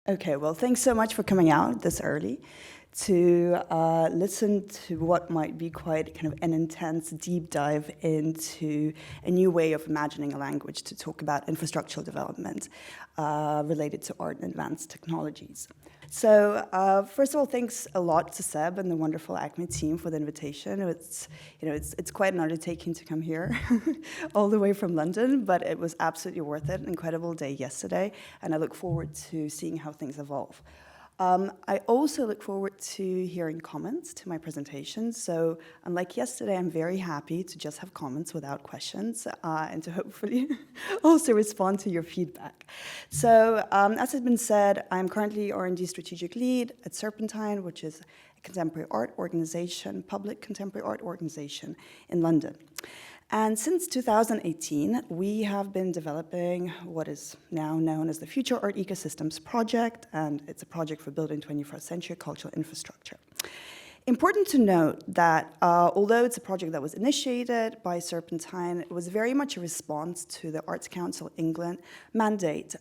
Okay, well, thanks so much for coming out this early to listen to what might be quite kind of an intense deep dive into a new way of imagining a language to talk about infrastructural development related to art and advanced technologies. So first of all, thanks a lot to Seb and the wonderful ACMI team for the invitation. It's quite an undertaking to come here all the way from London, but it was absolutely worth it. An incredible day yesterday, and I look forward to seeing how things evolve. I also look forward to hearing comments to my presentation. So unlike yesterday, I'm very happy to just have comments without questions and to hopefully also respond to your feedback. So as has been said, I'm currently R&D strategic lead at Serpentine, which is a contemporary art organization, public contemporary art organization in London. And since 2018, we have been developing what is now known as the Future Art Ecosystems Project, and it's a project for building 21st century cultural infrastructure. Important to note that although it's a project that was initiated by Serpentine, it was very much a response to the Arts Council England mandate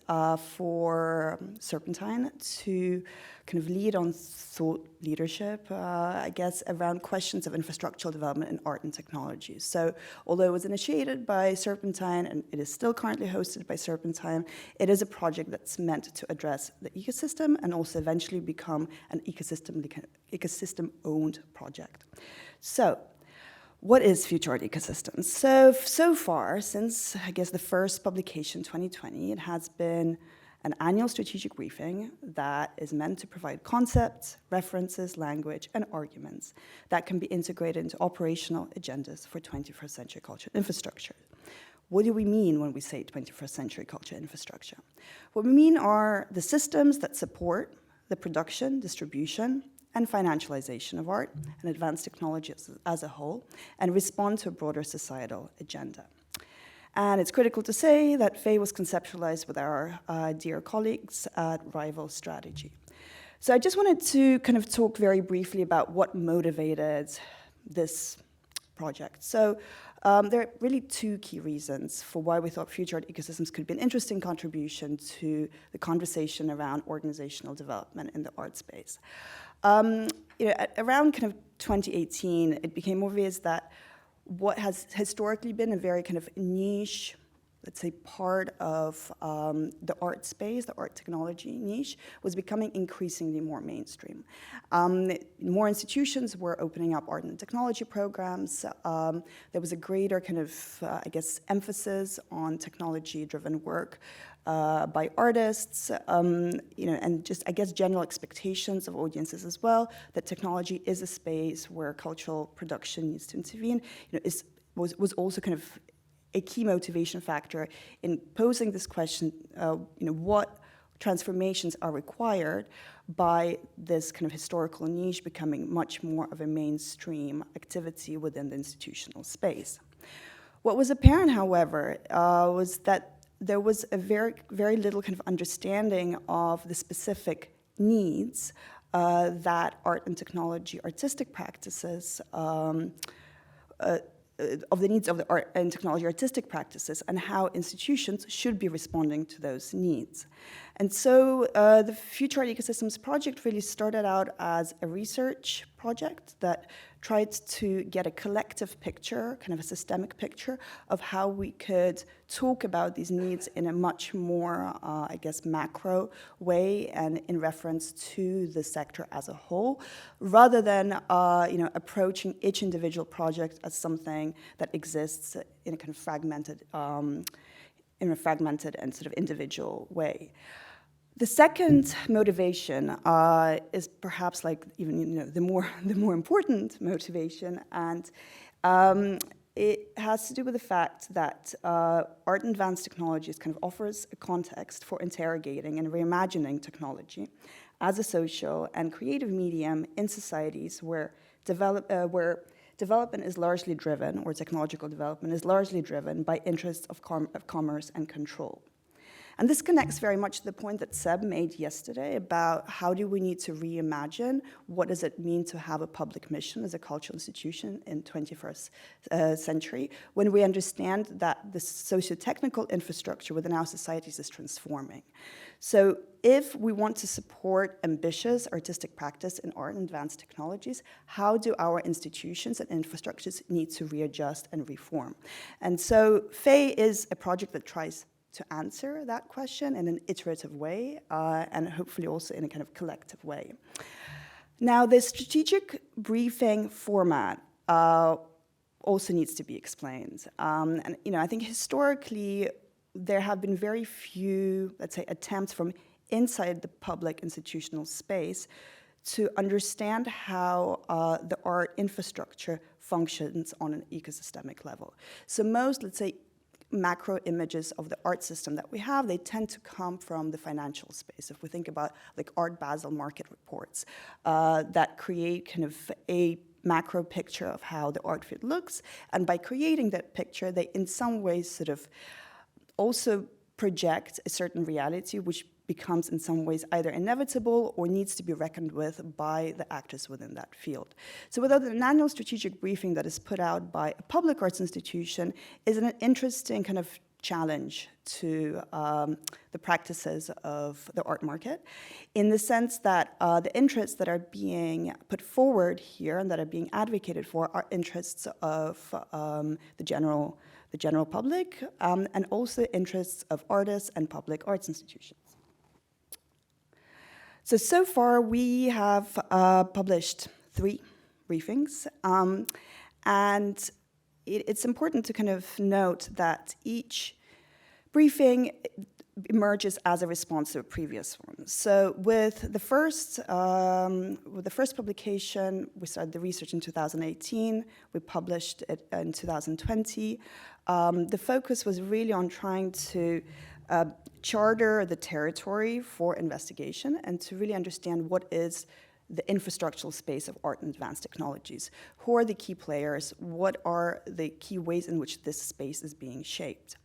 for Serpentine to kind of lead on thought leadership, I guess, around questions of infrastructural development in art and technology. So although it was initiated by Serpentine and it is still currently hosted by Serpentine, it is a project that's meant to address the ecosystem and also eventually become an ecosystem-owned project. So what is Future Art Ecosystems? So far, since, I guess, the first publication, 2020, it has been an annual strategic briefing that is meant to provide concepts, references, language, and arguments that can be integrated into operational agendas for 21st century cultural infrastructure. What do we mean when we say 21st century cultural infrastructure? What we mean are the systems that support the production, distribution, and financialization of art and advanced technologies as a whole, and respond to a broader societal agenda. And it's critical to say that FAE was conceptualized with our dear colleagues at Rival Strategy. So I just wanted to kind of talk very briefly about what motivated this project. So there are really two key reasons for why we thought Future Art Ecosystems could be an interesting contribution to the conversation around organizational development in the art space. Around kind of 2018, it became obvious that what has historically been a very kind of niche, let's say, part of the art space, the art technology niche, was becoming increasingly more mainstream. More institutions were opening up art and technology programs. There was a greater kind of, I guess, emphasis on technology-driven work by artists, and just, I guess, general expectations of audiences as well, that technology is a space where cultural production needs to intervene, was also kind of a key motivation factor in posing this question, what transformations are required by this kind of historical niche becoming much more of a mainstream activity within the institutional space. What was apparent, however, was that there was a very little kind of understanding of the specific needs that art and technology artistic practices of the needs of the art and technology artistic practices and how institutions should be responding to those needs. And so the Future Art Ecosystems project really started out as a research project that tried to get a collective picture, kind of a systemic picture, of how we could talk about these needs in a much more, I guess, macro way and in reference to the sector as a whole, rather than approaching each individual project as something that exists in a kind of fragmented, and sort of individual way. The second motivation is perhaps like even the more important motivation, and it has to do with the fact that art and advanced technologies kind of offers a context for interrogating and reimagining technology as a social and creative medium in societies where development is largely driven, or technological development is largely driven by interests of commerce and control. And this connects very much to the point that Seb made yesterday about how do we need to reimagine what does it mean to have a public mission as a cultural institution in 21st century, when we understand that the socio-technical infrastructure within our societies is transforming. So if we want to support ambitious artistic practice in art and advanced technologies, how do our institutions and infrastructures need to readjust and reform? And so FAE is a project that tries to answer that question in an iterative way, and hopefully also in a kind of collective way. Now, the strategic briefing format also needs to be explained. And I think historically, there have been very few, let's say, attempts from inside the public institutional space to understand how the art infrastructure functions on an ecosystemic level. So most, let's say, macro images of the art system that we have, they tend to come from the financial space. If we think about like Art Basel market reports that create kind of a macro picture of how the art field looks, and by creating that picture, they in some ways sort of also project a certain reality which becomes in some ways either inevitable or needs to be reckoned with by the actors within that field. So without an annual strategic briefing that is put out by a public arts institution is an interesting kind of challenge to the practices of the art market, in the sense that the interests that are being put forward here and that are being advocated for are interests of the general public, and also interests of artists and public arts institutions. So far we have published 3 briefings, and it's important to kind of note that each briefing emerges as a response to a previous one. So with the first publication, we started the research in 2018. We published it in 2020. The focus was really on trying to charter the territory for investigation and to really understand what is the infrastructural space of art and advanced technologies. Who are the key players? What are the key ways in which this space is being shaped?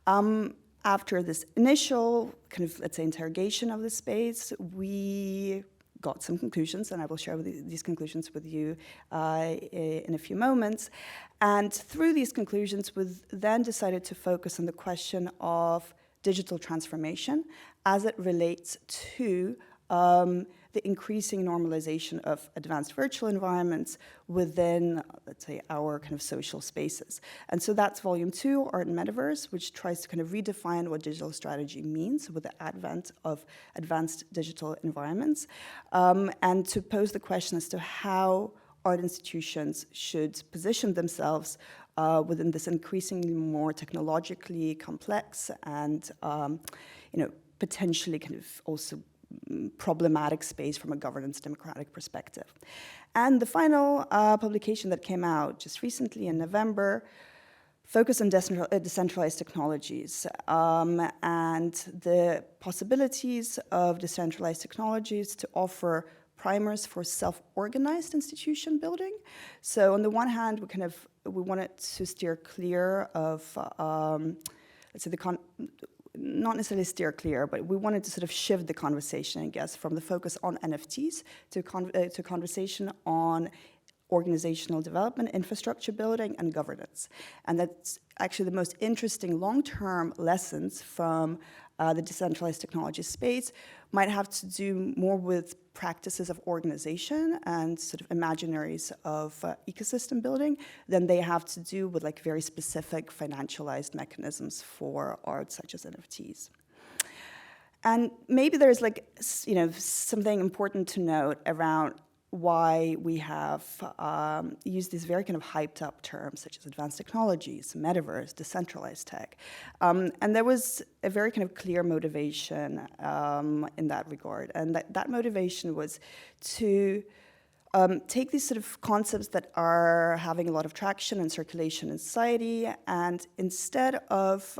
After this initial kind of, let's say, interrogation of the space, we got some conclusions, and I will share these conclusions with you in a few moments. And through these conclusions, we then decided to focus on the question of digital transformation as it relates to the increasing normalization of advanced virtual environments within, let's say, our kind of social spaces. And so that's volume 2, Art and Metaverse, which tries to kind of redefine what digital strategy means with the advent of advanced digital environments, and to pose the question as to how art institutions should position themselves within this increasingly more technologically complex and, potentially kind of also problematic space from a governance democratic perspective. And the final publication that came out just recently in November focused on decentralized technologies and the possibilities of decentralized technologies to offer primers for self-organized institution building. So on the one hand, we wanted to steer clear of, let's say, not necessarily steer clear, but we wanted to sort of shift the conversation, I guess, from the focus on NFTs to a conversation on organizational development, infrastructure building, and governance. And that's actually the most interesting long-term lessons from the decentralized technology space might have to do more with practices of organization and sort of imaginaries of ecosystem building than they have to do with like very specific financialized mechanisms for art such as NFTs. And maybe there's like, something important to note around why we have used these very kind of hyped up terms such as advanced technologies, metaverse, decentralized tech. And there was a very kind of clear motivation in that regard. And that motivation was to take these sort of concepts that are having a lot of traction and circulation in society, and instead of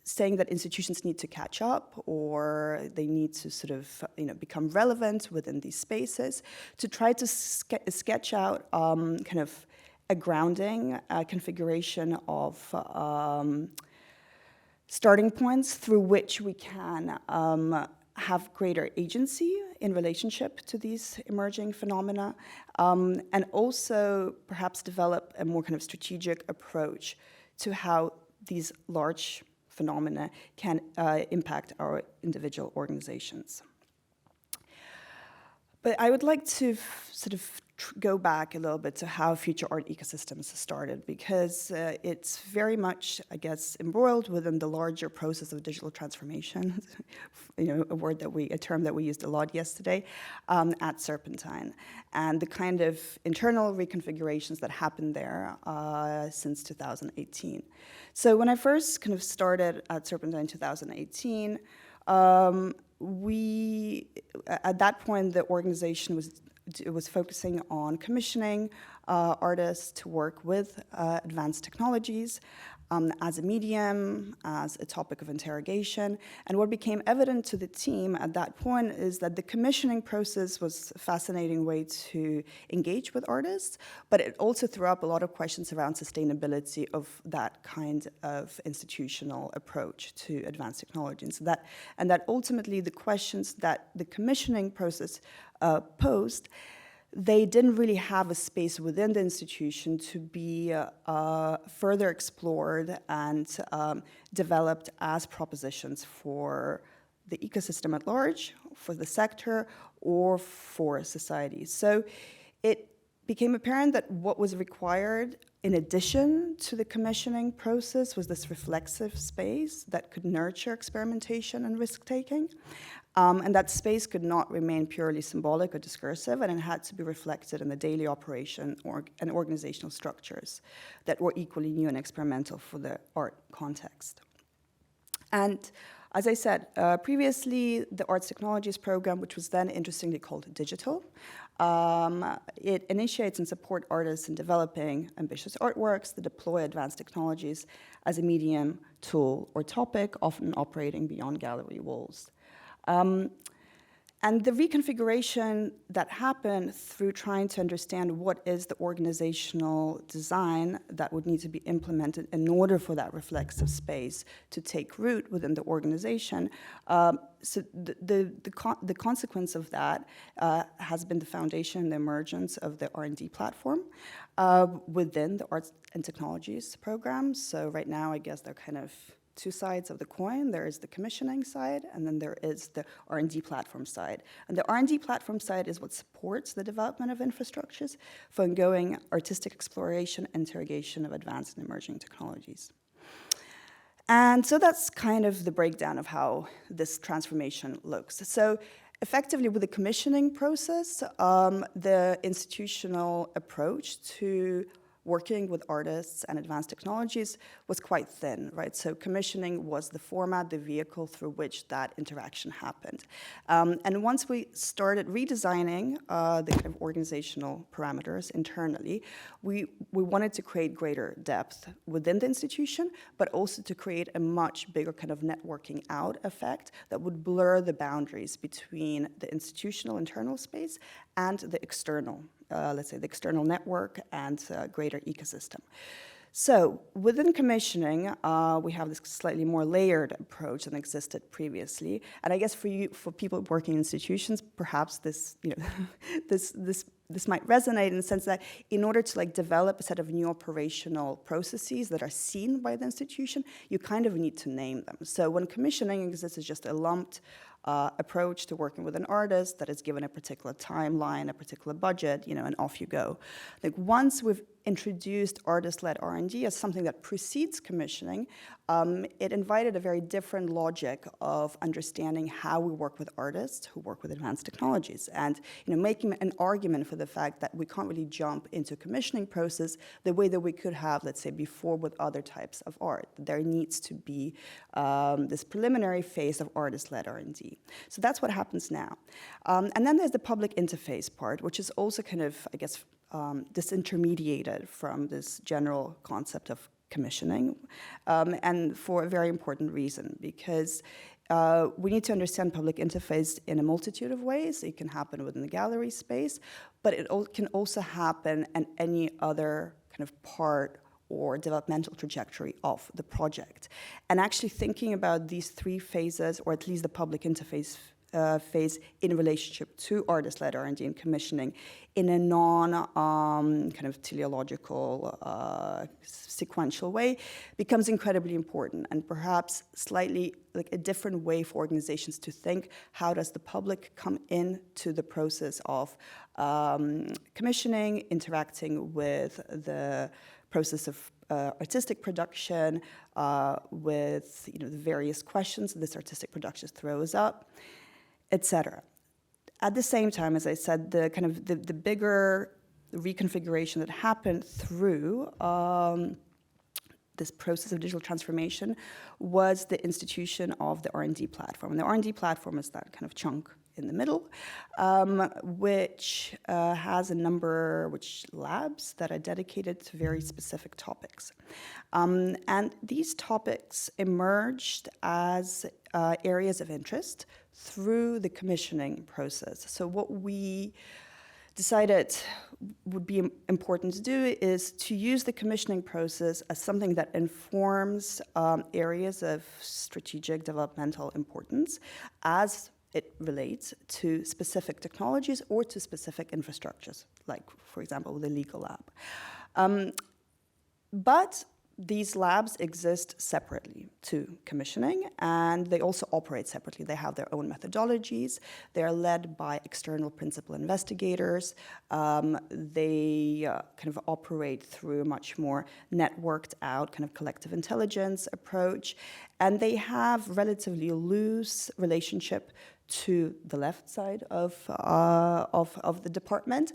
saying that institutions need to catch up or they need to sort of become relevant within these spaces, to try to sketch out kind of a grounding configuration of starting points through which we can have greater agency in relationship to these emerging phenomena, and also perhaps develop a more kind of strategic approach to how these large phenomena can impact our individual organizations. But I would like to sort of go back a little bit to how future art ecosystems started, because it's very much, I guess, embroiled within the larger process of digital transformation, a term that we used a lot yesterday at Serpentine, and the kind of internal reconfigurations that happened there since 2018. So when I first kind of started at Serpentine in 2018, at that point, the organization was focusing on commissioning artists to work with advanced technologies as a medium, as a topic of interrogation. And what became evident to the team at that point is that the commissioning process was a fascinating way to engage with artists, but it also threw up a lot of questions around sustainability of that kind of institutional approach to advanced technology. And that ultimately the questions that the commissioning process posed, they didn't really have a space within the institution to be further explored and developed as propositions for the ecosystem at large, for the sector, or for society. So it became apparent that what was required in addition to the commissioning process was this reflexive space that could nurture experimentation and risk-taking. And that space could not remain purely symbolic or discursive, and it had to be reflected in the daily operation and organizational structures that were equally new and experimental for the art context. And as I said previously, the Arts Technologies program, which was then interestingly called Digital, it initiates and supports artists in developing ambitious artworks that deploy advanced technologies as a medium, tool, or topic, often operating beyond gallery walls. And the reconfiguration that happened through trying to understand what is the organizational design that would need to be implemented in order for that reflexive space to take root within the organization. So the consequence of that has been the foundation, the emergence of the R&D platform within the Arts and Technologies program. So right now, I guess they're kind of two sides of the coin. There is the commissioning side, and then there is the R&D platform side. And the R&D platform side is what supports the development of infrastructures for ongoing artistic exploration, interrogation of advanced and emerging technologies. And so that's kind of the breakdown of how this transformation looks. So effectively, with the commissioning process, the institutional approach to working with artists and advanced technologies was quite thin, right? So commissioning was the format, the vehicle through which that interaction happened. And once we started redesigning the kind of organizational parameters internally, we wanted to create greater depth within the institution, but also to create a much bigger kind of networking out effect that would blur the boundaries between the institutional internal space and the external, let's say the external network and greater ecosystem. So within commissioning, we have this slightly more layered approach than existed previously. And I guess for people working in institutions, perhaps this, this might resonate in the sense that in order to develop a set of new operational processes that are seen by the institution, you kind of need to name them. So when commissioning exists as just a lumped approach to working with an artist that is given a particular timeline, a particular budget, and off you go. Once we've introduced artist-led R&D as something that precedes commissioning, it invited a very different logic of understanding how we work with artists who work with advanced technologies, and making an argument for the fact that we can't really jump into a commissioning process the way that we could have, let's say, before with other types of art. There needs to be this preliminary phase of artist-led R&D. So that's what happens now. And then there's the public interface part, which is also kind of, I guess, disintermediated from this general concept of commissioning, and for a very important reason, because we need to understand public interface in a multitude of ways. It can happen within the gallery space, but it can also happen in any other kind of part or developmental trajectory of the project. And actually thinking about these three phases, or at least the public interface phase in relationship to artist-led R&D and commissioning in a kind of teleological, sequential way becomes incredibly important, and perhaps slightly like a different way for organizations to think. How does the public come into the process of commissioning, interacting with the process of artistic production, with the various questions this artistic production throws up, etc. At the same time, as I said, the bigger reconfiguration that happened through this process of digital transformation was the institution of the R&D platform. And the R&D platform is that kind of chunk in the middle, which has a number of labs that are dedicated to very specific topics. And these topics emerged as areas of interest through the commissioning process. So what we decided would be important to do is to use the commissioning process as something that informs areas of strategic developmental importance as it relates to specific technologies or to specific infrastructures, like, for example, the legal lab. But these labs exist separately to commissioning, and they also operate separately. They have their own methodologies. They're led by external principal investigators. They kind of operate through a much more networked out kind of collective intelligence approach, and they have relatively loose relationship to the left side of the department.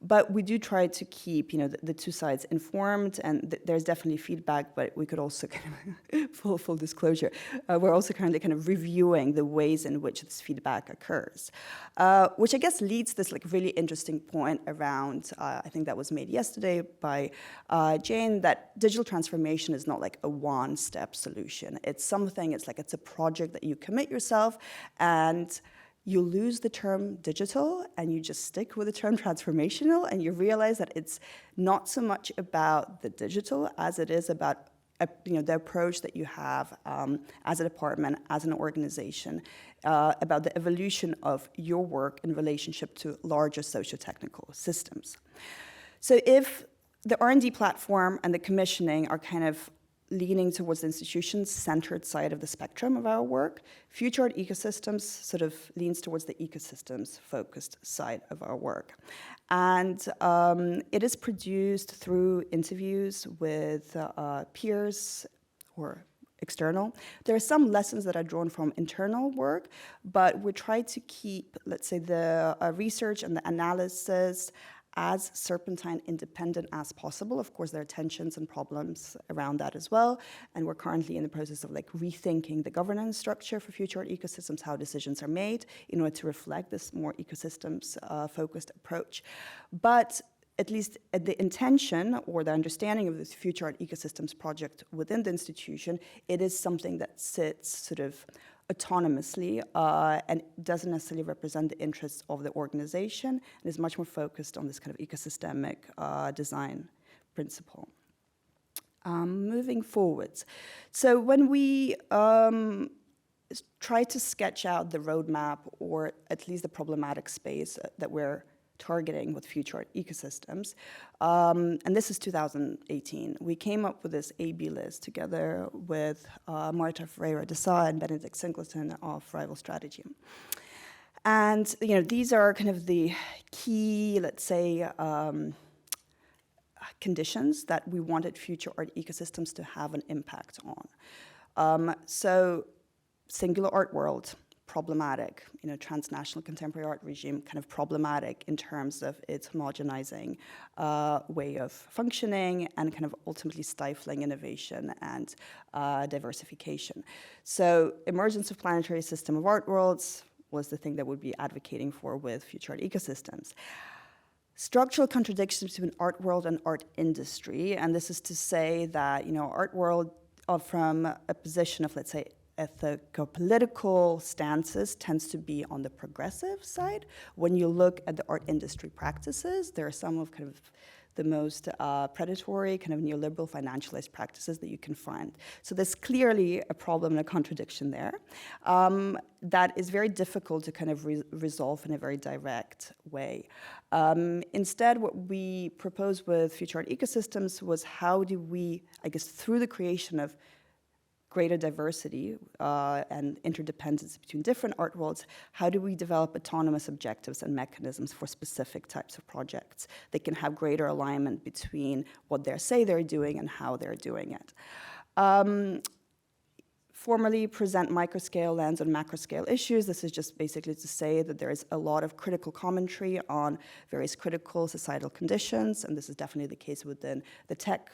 But we do try to keep, the two sides informed, and there's definitely feedback. But we could also kind of full disclosure, we're also currently kind of reviewing the ways in which this feedback occurs, which I guess leads this like really interesting point around. I think that was made yesterday by Jane, that digital transformation is not like a one-step solution. It's something. It's a project that you commit yourself and. You lose the term digital and you just stick with the term transformational, and you realize that it's not so much about the digital as it is about the approach that you have as a department, as an organization, about the evolution of your work in relationship to larger socio-technical systems. So if the R&D platform and the commissioning are kind of leaning towards the institution-centered side of the spectrum of our work, Future Art Ecosystems sort of leans towards the ecosystems-focused side of our work. And it is produced through interviews with peers or external. There are some lessons that are drawn from internal work, but we try to keep, let's say, the research and the analysis as Serpentine independent as possible. Of course, there are tensions and problems around that as well, and we're currently in the process of rethinking the governance structure for Future Art Ecosystems, how decisions are made in order to reflect this more ecosystems focused approach. But at least the intention or the understanding of this Future Art Ecosystems project within the institution, it is something that sits sort of autonomously and doesn't necessarily represent the interests of the organization, and is much more focused on this kind of ecosystemic design principle. Moving forwards. So when we try to sketch out the roadmap, or at least the problematic space that we're targeting with Future Art Ecosystems, and this is 2018. We came up with this A/B list together with Marta Ferreira de Sá and Benedict Singleton of Rival Strategy. And these are kind of the key, let's say, conditions that we wanted Future Art Ecosystems to have an impact on. So singular art world, problematic, transnational contemporary art regime, kind of problematic in terms of its homogenizing way of functioning and kind of ultimately stifling innovation and diversification. So emergence of planetary system of art worlds was the thing that we'd be advocating for with Future Art Ecosystems. Structural contradictions between art world and art industry, and this is to say that, art world from a position of, let's say, ethico-political stances tends to be on the progressive side. When you look at the art industry practices, there are some of kind of the most predatory, kind of neoliberal financialized practices that you can find. So there's clearly a problem and a contradiction there that is very difficult to kind of resolve in a very direct way. Instead, what we proposed with Future Art Ecosystems was how do we, I guess, through the creation of greater diversity and interdependence between different art worlds, how do we develop autonomous objectives and mechanisms for specific types of projects that can have greater alignment between what they say they're doing and how they're doing it. Formally present microscale lens on macroscale issues. This is just basically to say that there is a lot of critical commentary on various critical societal conditions, and this is definitely the case within the tech,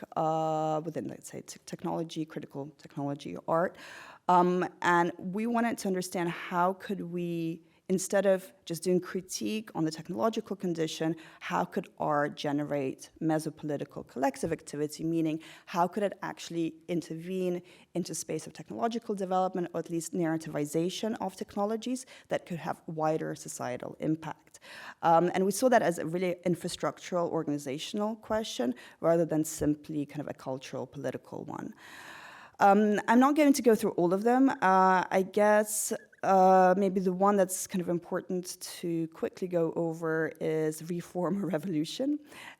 within, let's say, technology, critical technology, art. And we wanted to understand how could we, instead of just doing critique on the technological condition, how could art generate mesopolitical collective activity, meaning how could it actually intervene into space of technological development, or at least narrativization of technologies that could have wider societal impact. And we saw that as a really infrastructural, organizational question, rather than simply kind of a cultural, political one. I'm not going to go through all of them. I guess maybe the one that's kind of important to quickly go over is reform or revolution.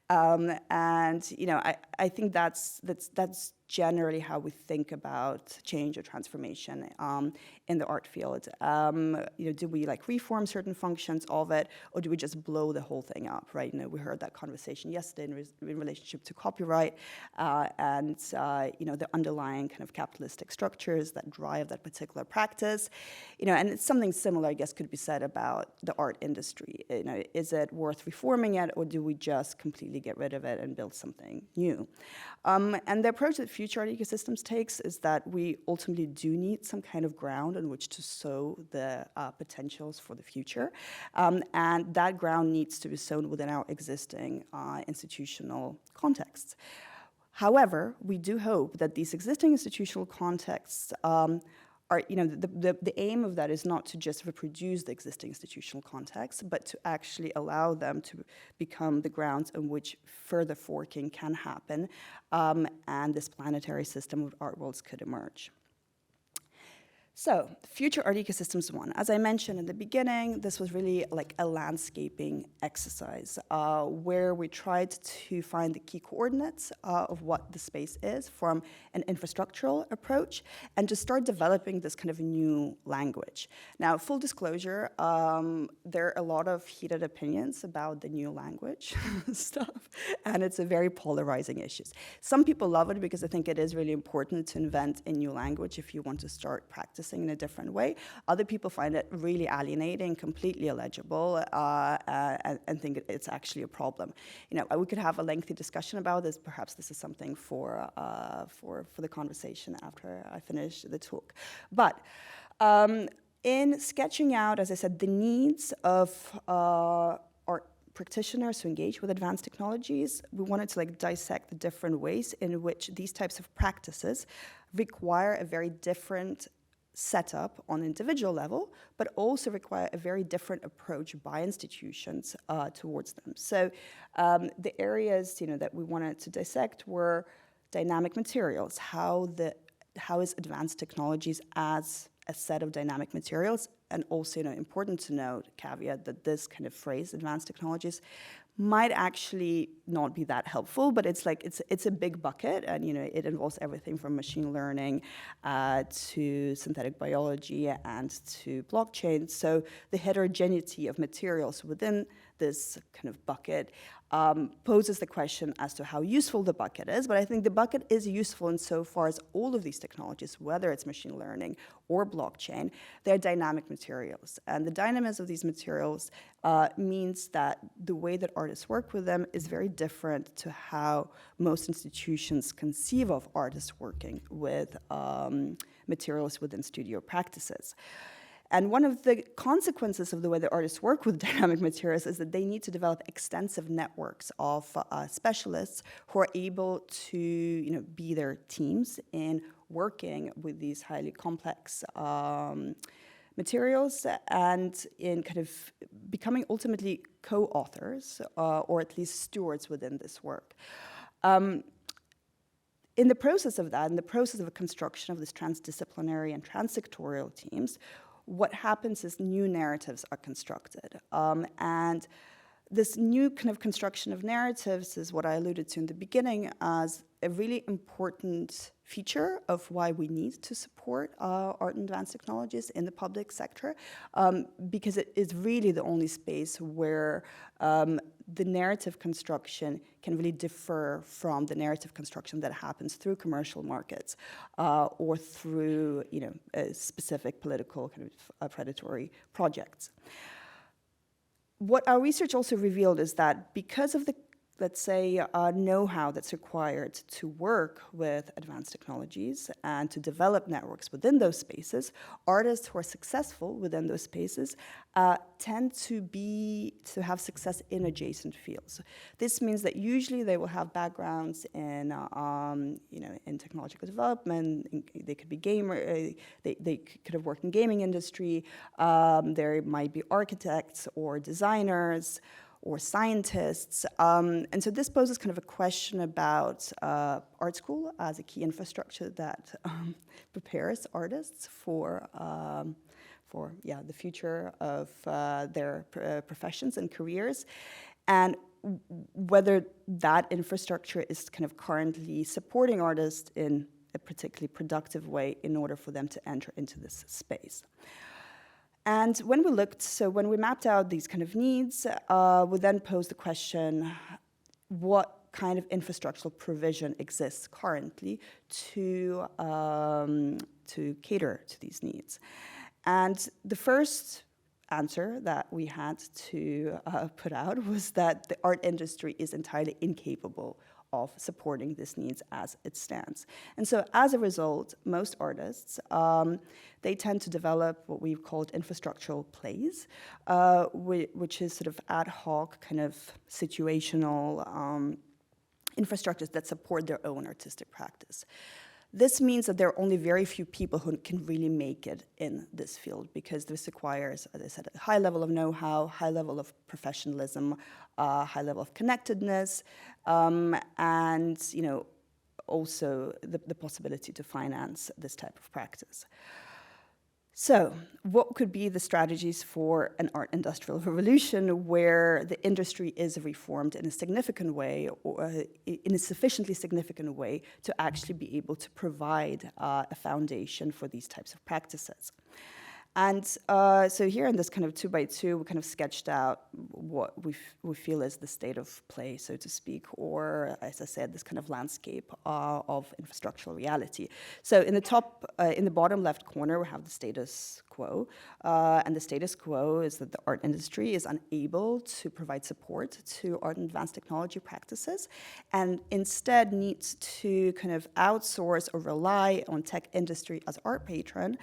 And you know, I think that's generally how we think about change or transformation in the art field. You know, do we like reform certain functions of it, or do we just blow the whole thing up, right? You know, we heard that conversation yesterday in relationship to copyright and you know, the underlying kind of capitalistic structures that drive that particular practice. You know, and it's something similar, I guess, could be said about the art industry. You know, is it worth reforming it, or do we just completely get rid of it and build something new? And the approach that Future Art Ecosystems takes is that we ultimately do need some kind of ground on which to sow the potentials for the future. And that ground needs to be sown within our existing institutional contexts. However, we do hope that these existing institutional contexts are, you know, the aim of that is not to just reproduce the existing institutional context, but to actually allow them to become the grounds on which further forking can happen, and this planetary system of art worlds could emerge. So, Future Art Ecosystems 1. As I mentioned in the beginning, this was really like a landscaping exercise where we tried to find the key coordinates of what the space is from an infrastructural approach and to start developing this kind of new language. Now, full disclosure, there are a lot of heated opinions about the new language stuff, and it's a very polarizing issue. Some people love it because I think it is really important to invent a new language if you want to start practicing in a different way. Other people find it really alienating, completely illegible, and think it's actually a problem. You know, we could have a lengthy discussion about this. Perhaps this is something for the conversation after I finish the talk. But in sketching out, as I said, the needs of art practitioners who engage with advanced technologies, we wanted to like dissect the different ways in which these types of practices require a very different setup on individual level, but also require a very different approach by institutions towards them. So the areas, you know, that we wanted to dissect were dynamic materials, how is advanced technologies as a set of dynamic materials, and also, you know, important to note, caveat, that this kind of phrase, advanced technologies, might actually not be that helpful, but it's like it's a big bucket, and you know, it involves everything from machine learning to synthetic biology and to blockchain. So the heterogeneity of materials within this kind of bucket poses the question as to how useful the bucket is, but I think the bucket is useful insofar as all of these technologies, whether it's machine learning or blockchain, they're dynamic materials. And the dynamism of these materials means that the way that artists work with them is very different to how most institutions conceive of artists working with materials within studio practices. And one of the consequences of the way that artists work with dynamic materials is that they need to develop extensive networks of specialists who are able to, you know, be their teams in working with these highly complex materials and in kind of becoming ultimately co-authors or at least stewards within this work. In the process of that, in the process of the construction of this transdisciplinary and transsectorial teams, what happens is new narratives are constructed. And this new kind of construction of narratives is what I alluded to in the beginning as a really important feature of why we need to support art and advanced technologies in the public sector, because it is really the only space where the narrative construction can really differ from the narrative construction that happens through commercial markets or through, specific political kind of predatory projects. What our research also revealed is that because of the, let's say, know-how that's required to work with advanced technologies and to develop networks within those spaces, artists who are successful within those spaces tend to have success in adjacent fields. This means that usually they will have backgrounds in, in technological development. They could be they could have worked in gaming industry. There might be architects or designers or scientists. And so this poses kind of a question about art school as a key infrastructure that prepares artists for the future of their professions and careers, and whether that infrastructure is kind of currently supporting artists in a particularly productive way in order for them to enter into this space. And when we mapped out these kind of needs, we then posed the question, what kind of infrastructural provision exists currently to cater to these needs? And the first answer that we had to put out was that the art industry is entirely incapable of supporting these needs as it stands. And so as a result, most artists, they tend to develop what we've called infrastructural plays, which is sort of ad hoc, kind of situational infrastructures that support their own artistic practice. This means that there are only very few people who can really make it in this field, because this requires, as I said, a high level of know-how, high level of professionalism, high level of connectedness, and also the possibility to finance this type of practice. So what could be the strategies for an art industrial revolution where the industry is reformed in a significant way, or in a sufficiently significant way to actually be able to provide a foundation for these types of practices? And so here in this kind of 2x2, we kind of sketched out what we feel is the state of play, so to speak, or, as I said, this kind of landscape of infrastructural reality. So in the bottom left corner, we have the status quo, and the status quo is that the art industry is unable to provide support to art and advanced technology practices, and instead needs to kind of outsource or rely on tech industry as art patron,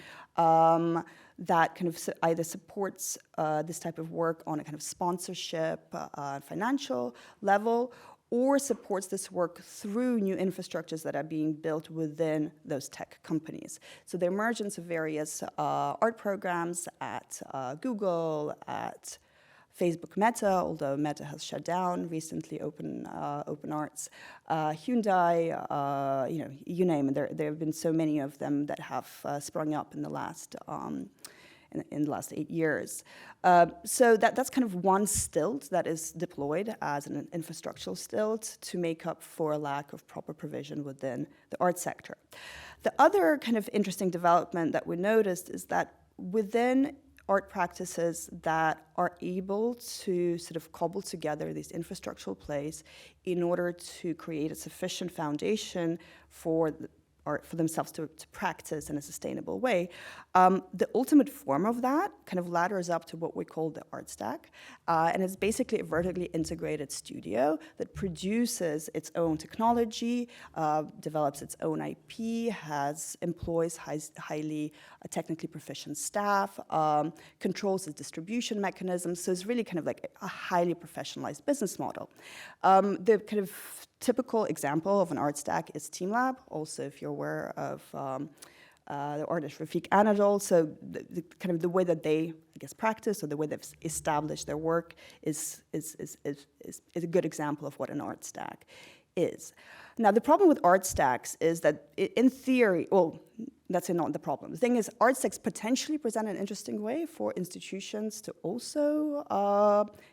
that kind of either supports this type of work on a kind of sponsorship, financial level, or supports this work through new infrastructures that are being built within those tech companies. So the emergence of various art programs at Google, at Facebook Meta, although Meta has shut down recently, Open Arts, Hyundai, you name it. There have been so many of them that have sprung up in the last in the last 8 years. So that's kind of one stilt that is deployed as an infrastructural stilt to make up for a lack of proper provision within the art sector. The other kind of interesting development that we noticed is that within art practices that are able to sort of cobble together these infrastructural plays in order to create a sufficient foundation for themselves to practice in a sustainable way. The ultimate form of that kind of ladders up to what we call the art stack, and it's basically a vertically integrated studio that produces its own technology, develops its own IP, employs highly technically proficient staff, controls its distribution mechanisms, so it's really kind of like a highly professionalized business model. The kind of typical example of an art stack is TeamLab. Also, if you're aware of the artist Rafik Anadol. So the kind of the way that they, I guess, practice, or the way they've established their work is a good example of what an art stack is. Now, the problem with art stacks is that in theory, well, that's not the problem. The thing is, art stacks potentially present an interesting way for institutions to also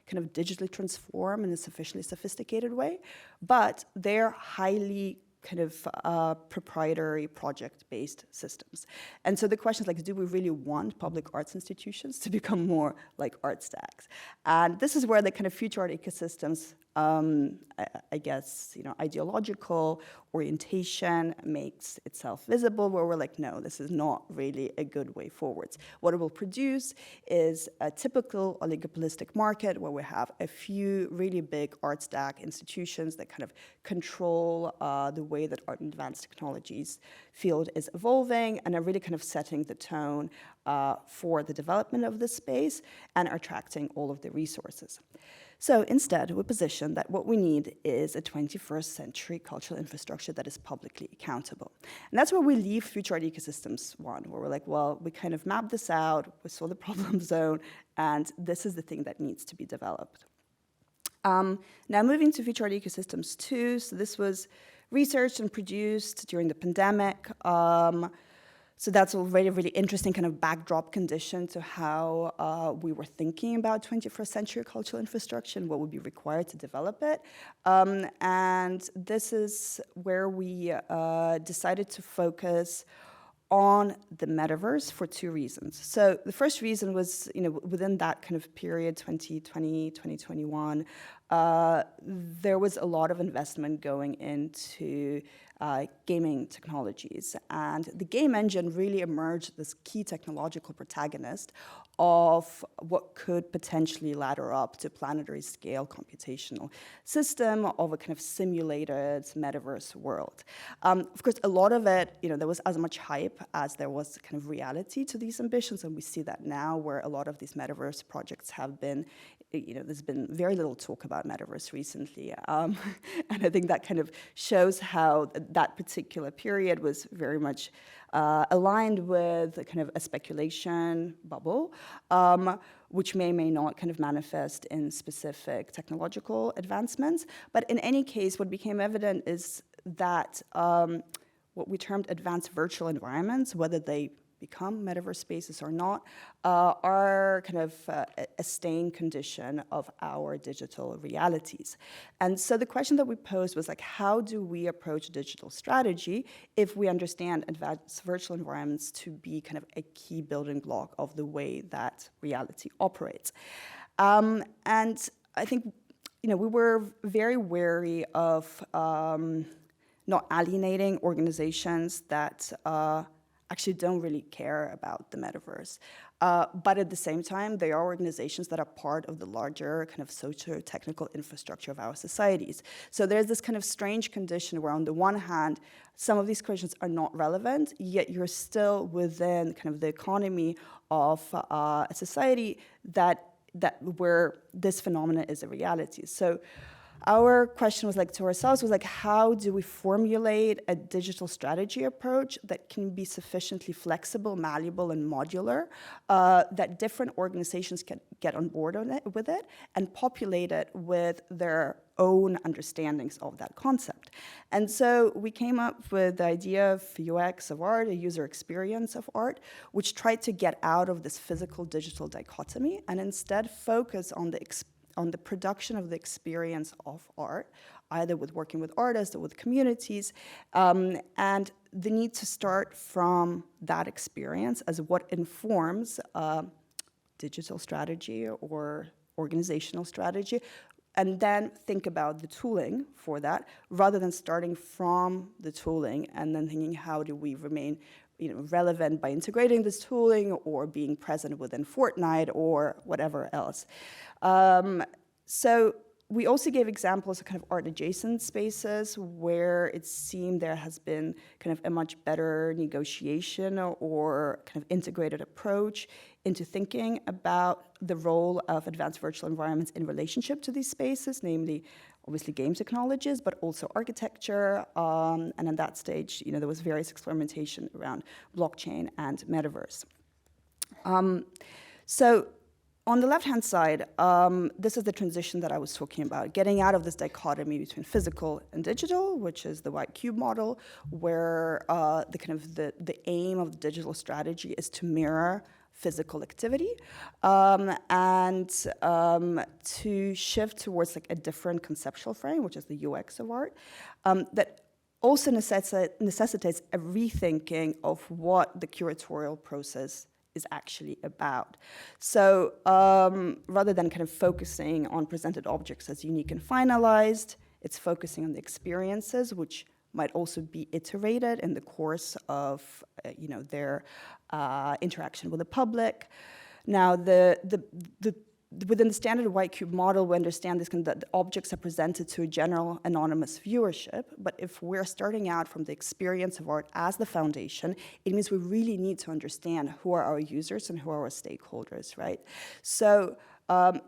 kind of digitally transform in a sufficiently sophisticated way, but they're highly kind of proprietary project-based systems. And so the question is, like, do we really want public arts institutions to become more like art stacks? And this is where the kind of future art ecosystems, I guess, ideological orientation makes itself visible, where we're like, no, this is not really a good way forwards. What it will produce is a typical oligopolistic market where we have a few really big art stack institutions that kind of control the way that art and advanced technologies field is evolving, and are really kind of setting the tone for the development of this space and attracting all of the resources. So instead, we position that what we need is a 21st century cultural infrastructure that is publicly accountable. And that's where we leave future art ecosystems one, where we're like, well, we kind of mapped this out, we saw the problem zone, and this is the thing that needs to be developed. Now moving to future art ecosystems two, so this was researched and produced during the pandemic. So that's already a really interesting kind of backdrop condition to how we were thinking about 21st century cultural infrastructure and what would be required to develop it. And this is where we decided to focus on the metaverse for two reasons. So the first reason was, within that kind of period, 2020, 2021, there was a lot of investment going into gaming technologies. And the game engine really emerged as this key technological protagonist of what could potentially ladder up to planetary scale computational system of a kind of simulated metaverse world. Of course, a lot of it, there was as much hype as there was kind of reality to these ambitions, and we see that now where a lot of these metaverse projects have been, there's been very little talk about metaverse recently, and I think that kind of shows how that particular period was very much aligned with a kind of a speculation bubble, which may not kind of manifest in specific technological advancements. But in any case, what became evident is that what we termed advanced virtual environments, whether they become metaverse spaces or not, are kind of a staying condition of our digital realities. And so the question that we posed was like, how do we approach digital strategy if we understand advanced virtual environments to be kind of a key building block of the way that reality operates? And I think, we were very wary of not alienating organizations that actually don't really care about the metaverse. But at the same time, they are organizations that are part of the larger kind of socio-technical infrastructure of our societies. So there's this kind of strange condition where on the one hand, some of these questions are not relevant, yet you're still within kind of the economy of a society that where this phenomenon is a reality. So our question was to ourselves was how do we formulate a digital strategy approach that can be sufficiently flexible, malleable, and modular, that different organizations can get on board with it and populate it with their own understandings of that concept. And so we came up with the idea of UX of art, a user experience of art, which tried to get out of this physical-digital dichotomy and instead focus on the production of the experience of art, either with working with artists or with communities, and the need to start from that experience as what informs digital strategy or organizational strategy, and then think about the tooling for that, rather than starting from the tooling and then thinking how do we remain relevant by integrating this tooling or being present within Fortnite or whatever else. So we also gave examples of kind of art-adjacent spaces where it seemed there has been kind of a much better negotiation or kind of integrated approach into thinking about the role of advanced virtual environments in relationship to these spaces, namely obviously game technologies, but also architecture, and at that stage, there was various experimentation around blockchain and metaverse. So on the left-hand side, this is the transition that I was talking about, getting out of this dichotomy between physical and digital, which is the white cube model, where the aim of the digital strategy is to mirror physical activity, and to shift towards like a different conceptual frame, which is the UX of art, that also necessitates a rethinking of what the curatorial process is actually about. So rather than kind of focusing on presented objects as unique and finalized, it's focusing on the experiences, which might also be iterated in the course of their interaction with the public. Now, within the standard white cube model, we understand this that the objects are presented to a general anonymous viewership. But if we're starting out from the experience of art as the foundation, it means we really need to understand who are our users and who are our stakeholders, right? So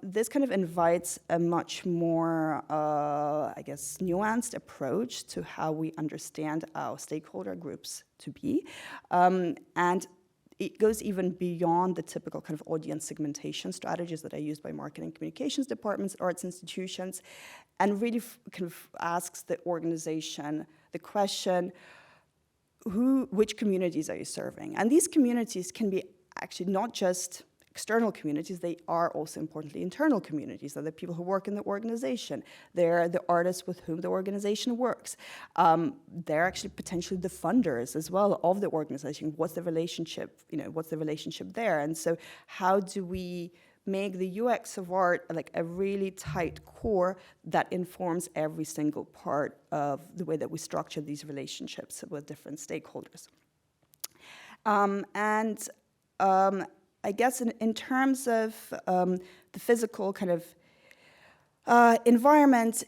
this kind of invites a much more, nuanced approach to how we understand our stakeholder groups to be. And it goes even beyond the typical kind of audience segmentation strategies that are used by marketing communications departments, arts institutions, and really kind of asks the organization the question, which communities are you serving? And these communities can be actually not just external communities, they are also importantly internal communities. They're the people who work in the organization. They're the artists with whom the organization works. They're actually potentially the funders as well of the organization. What's the relationship, what's the relationship there? And so how do we make the UX of art like a really tight core that informs every single part of the way that we structure these relationships with different stakeholders? I guess in terms of the physical kind of environment,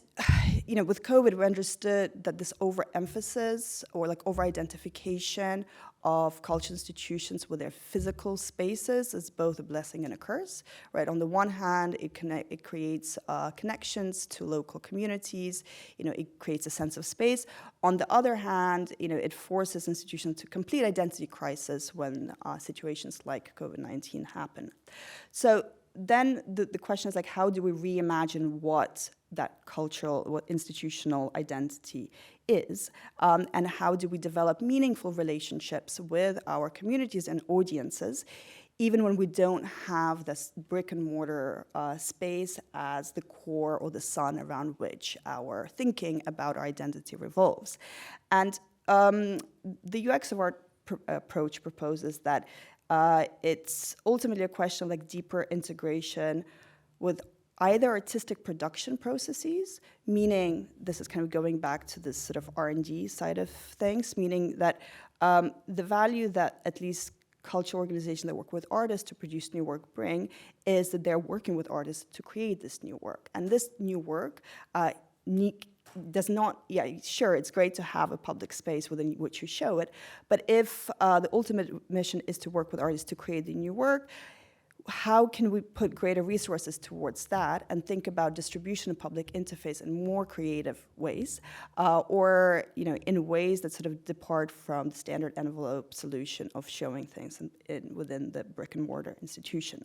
with COVID, we understood that this overemphasis or like over-identification of cultural institutions with their physical spaces is both a blessing and a curse, right? On the one hand, it creates connections to local communities, it creates a sense of space. On the other hand, it forces institutions to complete identity crisis when situations like COVID-19 happen. So then the question is like, how do we reimagine what that cultural, what institutional identity is, and how do we develop meaningful relationships with our communities and audiences, even when we don't have this brick and mortar space as the core or the sun around which our thinking about our identity revolves. And the UX of art approach proposes that it's ultimately a question of like deeper integration with either artistic production processes, meaning this is kind of going back to this sort of R&D side of things, meaning that the value that at least cultural organizations that work with artists to produce new work bring is that they're working with artists to create this new work. And this new work does not, sure, it's great to have a public space within which you show it, but if the ultimate mission is to work with artists to create the new work, how can we put greater resources towards that and think about distribution and public interface in more creative ways, or in ways that sort of depart from the standard envelope solution of showing things within the brick and mortar institution.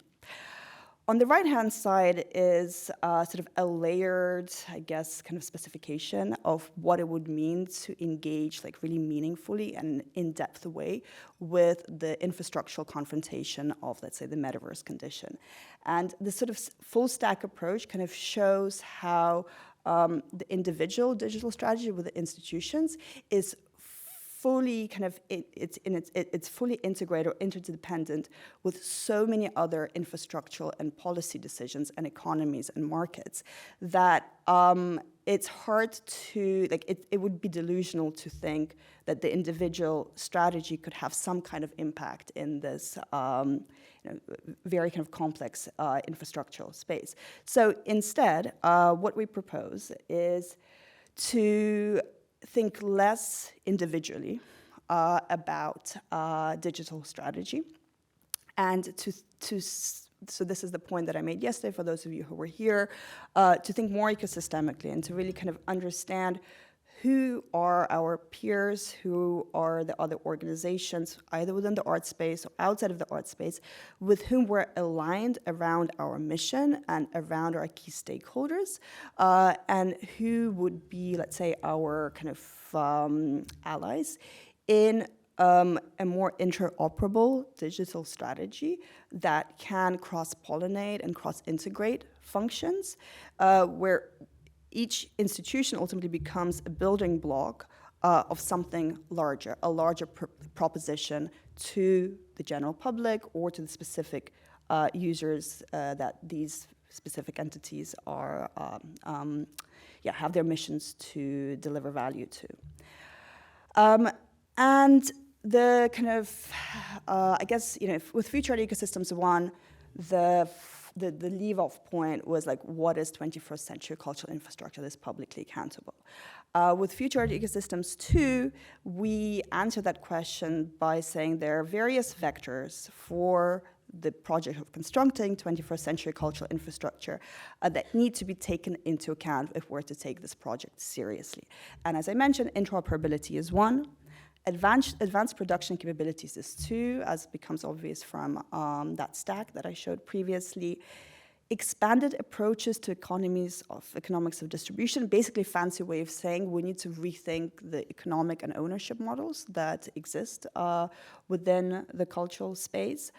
On the right-hand side is sort of a layered, I guess, kind of specification of what it would mean to engage like really meaningfully and in-depth way with the infrastructural confrontation of, let's say, the metaverse condition. And this sort of full stack approach kind of shows how the individual digital strategy with the institutions is fully kind of, it's fully integrated or interdependent with so many other infrastructural and policy decisions and economies and markets that it's hard to, like, it would be delusional to think that the individual strategy could have some kind of impact in this very kind of complex infrastructural space. So instead, what we propose is to think less individually about digital strategy and to so this is the point that I made yesterday for those of you who were here, to think more ecosystemically and to really kind of understand who are our peers, who are the other organizations, either within the art space or outside of the art space, with whom we're aligned around our mission and around our key stakeholders, and who would be, let's say, our kind of allies in a more interoperable digital strategy that can cross-pollinate and cross-integrate functions, where each institution ultimately becomes a building block of something larger, a larger proposition to the general public or to the specific users that these specific entities are, have their missions to deliver value to. And the kind of, I guess, with Future Art Ecosystems 1, the leave-off point was like, what is 21st century cultural infrastructure that's publicly accountable? With Future Art Ecosystems 2, we answer that question by saying there are various vectors for the project of constructing 21st century cultural infrastructure that need to be taken into account if we're to take this project seriously. And as I mentioned, interoperability is one. Advanced production capabilities is two, as becomes obvious from that stack that I showed previously. Expanded approaches to economics of distribution, basically a fancy way of saying we need to rethink the economic and ownership models that exist within the cultural space.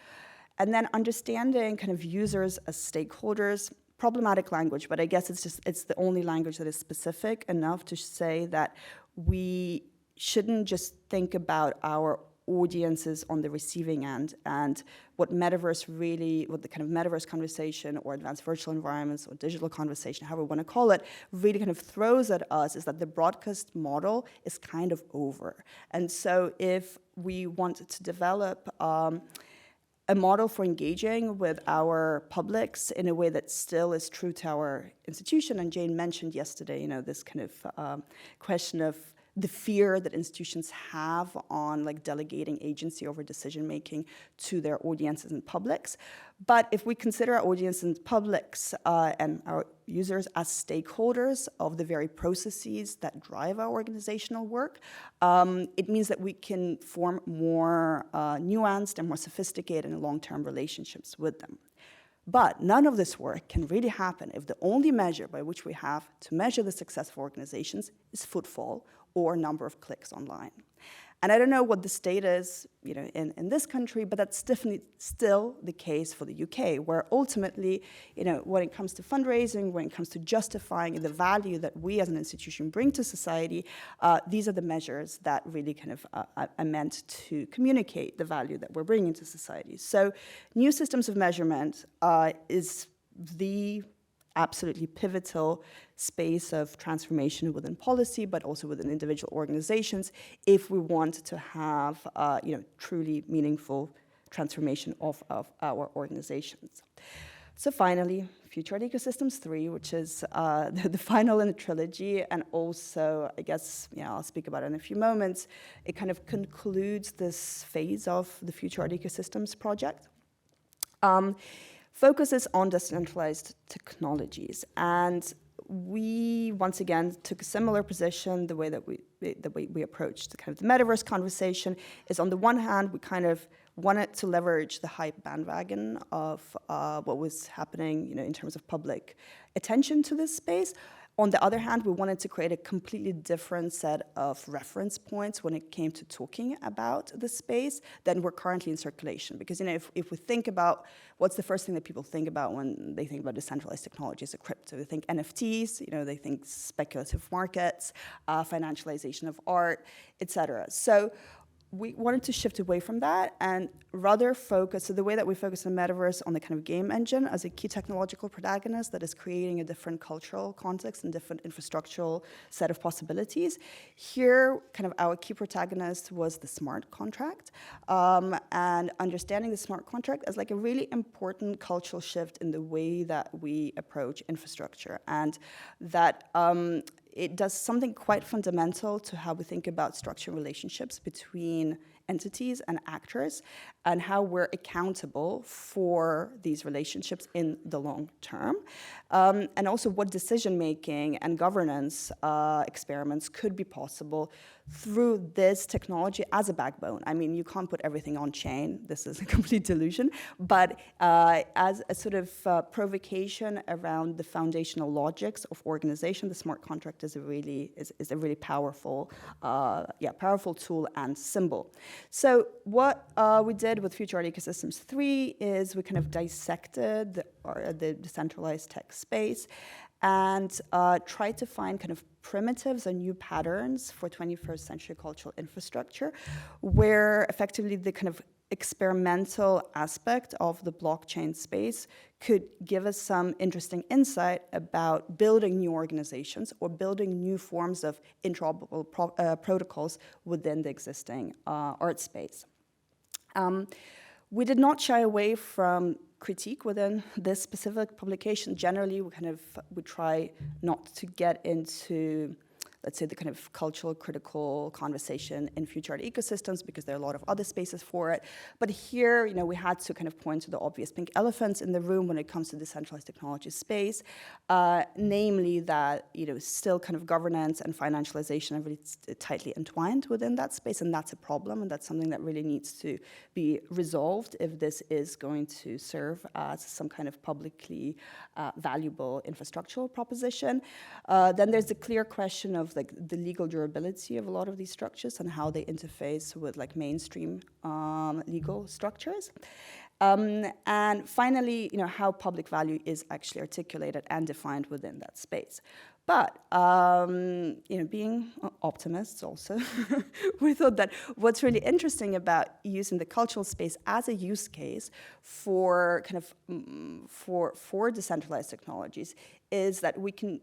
And then understanding kind of users as stakeholders, problematic language, but I guess it's the only language that is specific enough to say that we shouldn't just think about our audiences on the receiving end and what the kind of metaverse conversation or advanced virtual environments or digital conversation, however we want to call it, really kind of throws at us is that the broadcast model is kind of over. And so if we want to develop a model for engaging with our publics in a way that still is true to our institution, and Jane mentioned yesterday, this kind of question of the fear that institutions have on delegating agency over decision making to their audiences and publics. But if we consider our audience and publics and our users as stakeholders of the very processes that drive our organizational work, it means that we can form more nuanced and more sophisticated and long-term relationships with them. But none of this work can really happen if the only measure by which we have to measure the success of organizations is footfall or number of clicks online. And I don't know what the state is, in this country, but that's definitely still the case for the UK, where ultimately, when it comes to fundraising, when it comes to justifying the value that we as an institution bring to society, these are the measures that really kind of are meant to communicate the value that we're bringing to society. So new systems of measurement is the absolutely pivotal space of transformation within policy, but also within individual organizations, if we want to have truly meaningful transformation of our organizations. So finally, Future Art Ecosystems 3, which is the final in the trilogy, and also, I guess, I'll speak about it in a few moments, it kind of concludes this phase of the Future Art Ecosystems project. Focuses on decentralized technologies. And we, once again, took a similar position. The way that we approached the kind of the metaverse conversation is, on the one hand, we kind of wanted to leverage the hype bandwagon of what was happening, in terms of public attention to this space. On the other hand, we wanted to create a completely different set of reference points when it came to talking about the space than were currently in circulation. Because if we think about what's the first thing that people think about when they think about decentralized technologies or crypto, they think NFTs, they think speculative markets, financialization of art, etc. So we wanted to shift away from that and rather focus, so the way that we focus on metaverse on the kind of game engine as a key technological protagonist that is creating a different cultural context and different infrastructural set of possibilities. Here, kind of our key protagonist was the smart contract, and understanding the smart contract as a really important cultural shift in the way that we approach infrastructure, and that it does something quite fundamental to how we think about structural relationships between entities and actors, and how we're accountable for these relationships in the long term, and also what decision-making and governance experiments could be possible through this technology as a backbone. I mean, you can't put everything on chain. This is a complete delusion. But as a sort of provocation around the foundational logics of organization, the smart contract is a really powerful, powerful tool and symbol. So what we did with Future Art Ecosystems 3 is we kind of dissected the decentralized tech space and tried to find kind of primitives and new patterns for 21st century cultural infrastructure, where effectively the kind of experimental aspect of the blockchain space could give us some interesting insight about building new organizations or building new forms of interoperable protocols within the existing art space. We did not shy away from critique within this specific publication. Generally, we try not to get into, let's say, the kind of cultural critical conversation in future art ecosystems because there are a lot of other spaces for it. But here, we had to kind of point to the obvious pink elephants in the room when it comes to decentralized technology space, namely that, still kind of governance and financialization are really tightly entwined within that space, and that's a problem, and that's something that really needs to be resolved if this is going to serve as some kind of publicly valuable infrastructural proposition. Then there's the clear question of the legal durability of a lot of these structures and how they interface with mainstream legal structures. And finally, how public value is actually articulated and defined within that space. But, being optimists also, we thought that what's really interesting about using the cultural space as a use case for for decentralized technologies is that we can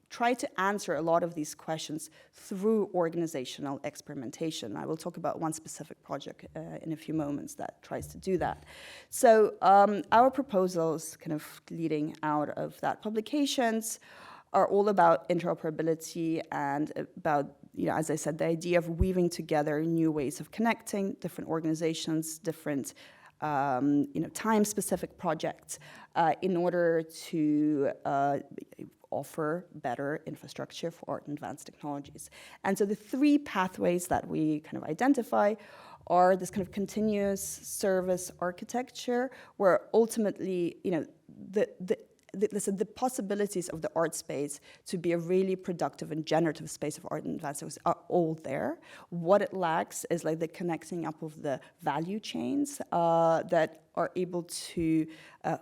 try to answer a lot of these questions through organizational experimentation. I will talk about one specific project in a few moments that tries to do that. So our proposals kind of leading out of that publications are all about interoperability and about, as I said, the idea of weaving together new ways of connecting different organizations, different time-specific projects in order to offer better infrastructure for art and advanced technologies. And so the three pathways that we kind of identify are this kind of continuous service architecture, where ultimately, the possibilities of the art space to be a really productive and generative space of art and advanced technologies are all there. What it lacks is the connecting up of the value chains that are able to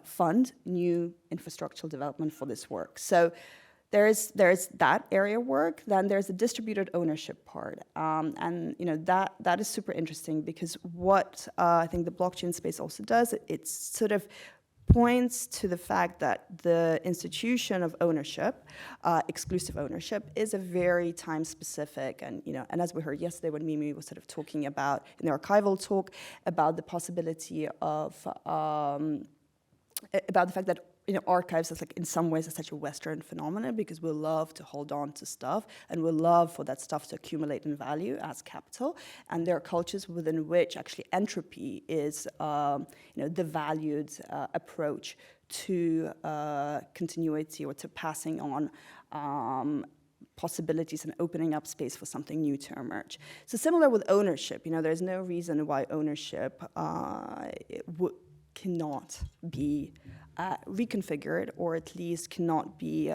fund new infrastructural development for this work. So there's that area work. Then there's the distributed ownership part, and that is super interesting because what I think the blockchain space also does, it sort of points to the fact that the institution of ownership, exclusive ownership, is a very time-specific, and and as we heard yesterday when Mimi was sort of talking about in the archival talk about the possibility of about the fact that archives is in some ways such a Western phenomenon because we love to hold on to stuff and we love for that stuff to accumulate in value as capital, and there are cultures within which actually entropy is the valued approach to continuity or to passing on possibilities and opening up space for something new to emerge. So similar with ownership, there's no reason why ownership cannot be reconfigured, or at least cannot be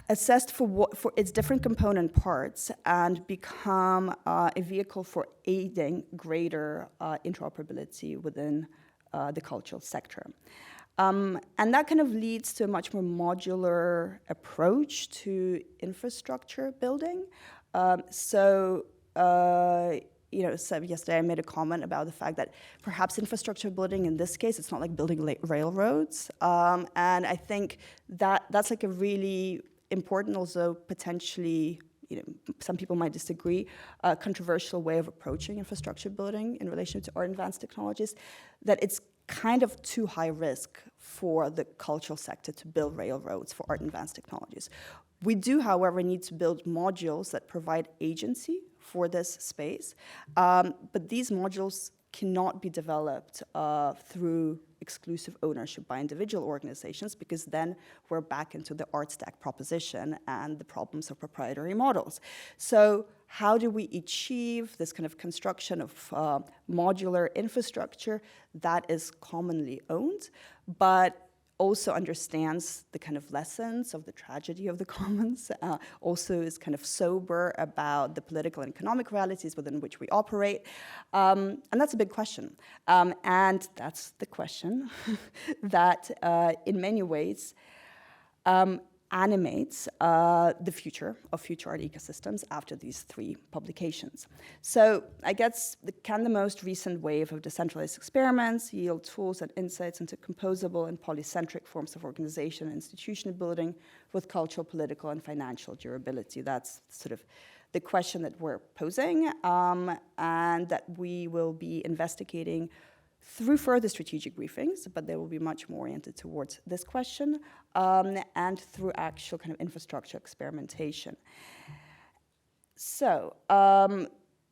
assessed for its different component parts and become a vehicle for aiding greater interoperability within the cultural sector. And that kind of leads to a much more modular approach to infrastructure building. So yesterday I made a comment about the fact that perhaps infrastructure building in this case, it's not like building railroads. And I think that's a really important, also potentially, some people might disagree, controversial way of approaching infrastructure building in relation to art and advanced technologies, that it's kind of too high risk for the cultural sector to build railroads for art and advanced technologies. We do, however, need to build modules that provide agency for this space, but these modules cannot be developed through exclusive ownership by individual organizations, because then we're back into the art stack proposition and the problems of proprietary models. So how do we achieve this kind of construction of modular infrastructure that is commonly owned, but also understands the kind of lessons of the tragedy of the commons, also is kind of sober about the political and economic realities within which we operate. And that's a big question. And that's the question that in many ways animates the future of future art ecosystems after these three publications. So I guess, can the most recent wave of decentralized experiments yield tools and insights into composable and polycentric forms of organization and institution building with cultural, political, and financial durability? That's sort of the question that we're posing, and that we will be investigating through further strategic briefings, but they will be much more oriented towards this question, and through actual kind of infrastructure experimentation. So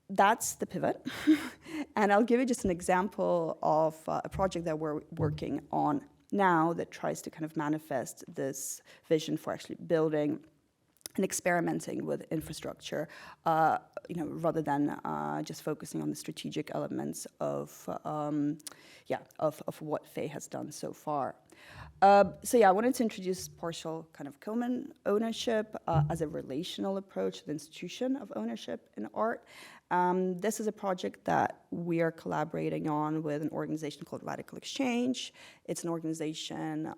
that's the pivot. And I'll give you just an example of a project that we're working on now that tries to kind of manifest this vision for actually building and experimenting with infrastructure, rather than just focusing on the strategic elements of what FAE has done so far. I wanted to introduce partial kind of common ownership as a relational approach to the institution of ownership in art. This is a project that we are collaborating on with an organization called Radical Exchange. It's an organization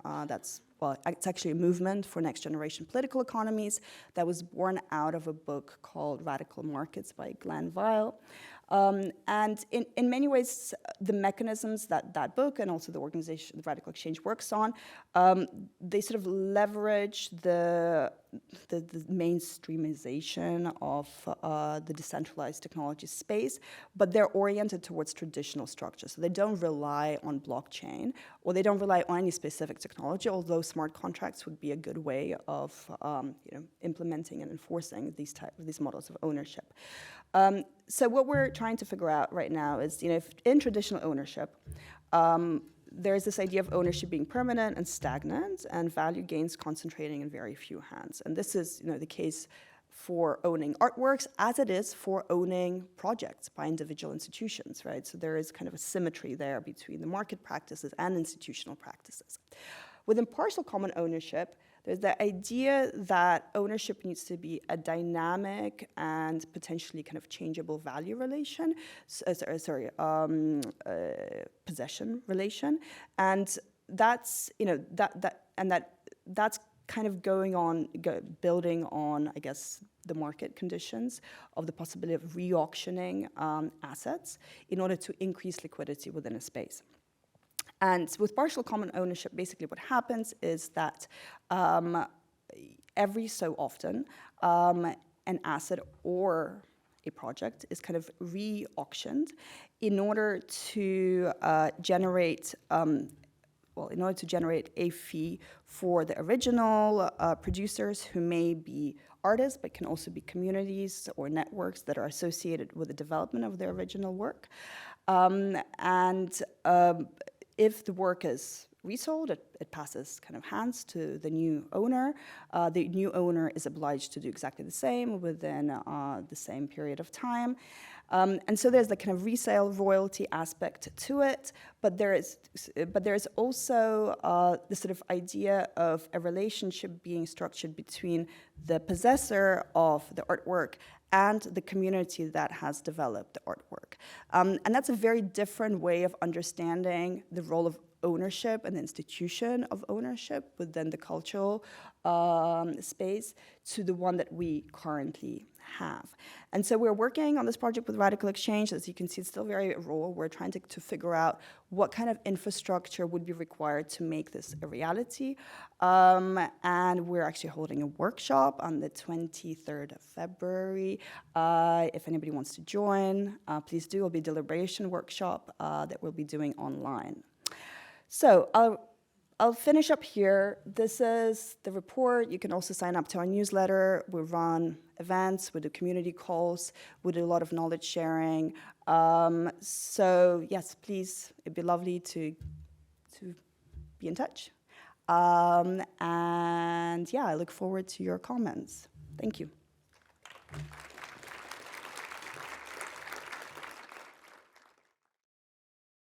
it's actually a movement for next generation political economies that was born out of a book called Radical Markets by Glenn Weil. And in many ways, the mechanisms that that book and also the organization, the Radical Exchange, works on, they sort of leverage the mainstreamization of the decentralized technology space, but they're oriented towards traditional structures. So they don't rely on blockchain, or they don't rely on any specific technology, although smart contracts would be a good way of implementing and enforcing these models of ownership. So what we're trying to figure out right now is, if in traditional ownership, there's this idea of ownership being permanent and stagnant, and value gains concentrating in very few hands. And this is, the case for owning artworks as it is for owning projects by individual institutions, right? So there is kind of a symmetry there between the market practices and institutional practices. Within partial common ownership, there's the idea that ownership needs to be a dynamic and potentially kind of changeable value relation, possession relation, and that's that's kind of building on, I guess, the market conditions of the possibility of re-auctioning assets in order to increase liquidity within a space. And with partial common ownership, basically what happens is that every so often, an asset or a project is kind of re-auctioned in order to generate a fee for the original producers, who may be artists, but can also be communities or networks that are associated with the development of their original work. If the work is resold, it passes kind of hands to the new owner. The new owner is obliged to do exactly the same within the same period of time. And so there's the kind of resale royalty aspect to it, but there is also the sort of idea of a relationship being structured between the possessor of the artwork and the community that has developed the artwork. And that's a very different way of understanding the role of ownership and the institution of ownership within the cultural space to the one that we currently have. And so we're working on this project with Radical Exchange. As you can see, it's still very raw. We're trying to figure out what kind of infrastructure would be required to make this a reality. And we're actually holding a workshop on the 23rd of February. If anybody wants to join, please do. It'll be a deliberation workshop that we'll be doing online. So I'll finish up here. This is the report. You can also sign up to our newsletter. We run events, we do community calls, we do a lot of knowledge sharing. So yes, please, it'd be lovely to be in touch. And yeah, I look forward to your comments. Thank you.